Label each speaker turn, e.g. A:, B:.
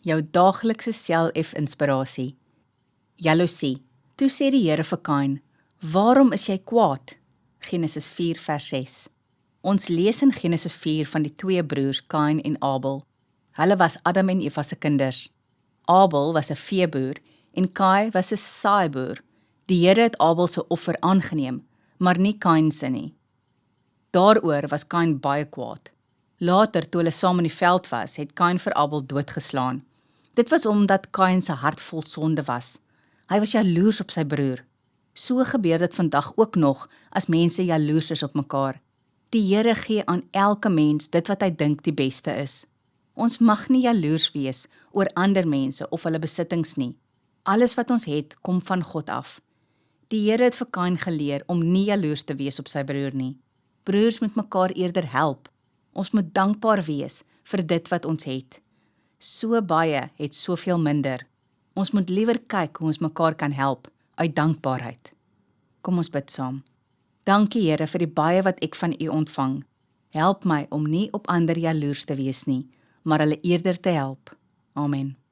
A: Jou daaglikse self-inspirasie. Jaloesie. Toe sê die Here vir Kain, "Waarom is jy kwaad?" Genesis 4 vers 6. Ons lees in Genesis 4 van die twee broers Kain en Abel. Hulle was Adam en Eva se kinders. Abel was 'n veeboer en Kain was 'n saaiboer. Die Here het Abel se offer aangeneem, maar nie Kain se nie. Daaroor was Kain baie kwaad. Later, toe hulle saam in die veld was, het Kain vir Abel doodgeslaan. Dit was omdat Kain se hart vol sonde was. Hy was jaloers op sy broer. So gebeur dit vandag ook nog as mense jaloers is op mekaar. Die Here gee aan elke mens dit wat hy dink die beste is. Ons mag nie jaloers wees oor ander mense of hulle besittings nie. Alles wat ons het, kom van God af. Die Here het vir Kain geleer om nie jaloers te wees op sy broer nie. Broers moet mekaar eerder help. Ons moet dankbaar wees vir dit wat ons het. So baie het soveel minder. Ons moet liewer kyk hoe ons mekaar kan help uit dankbaarheid. Kom ons bid saam. Dankie Here vir die baie wat ek van U ontvang. Help my om nie op ander jaloers te wees nie, maar hulle eerder te help. Amen.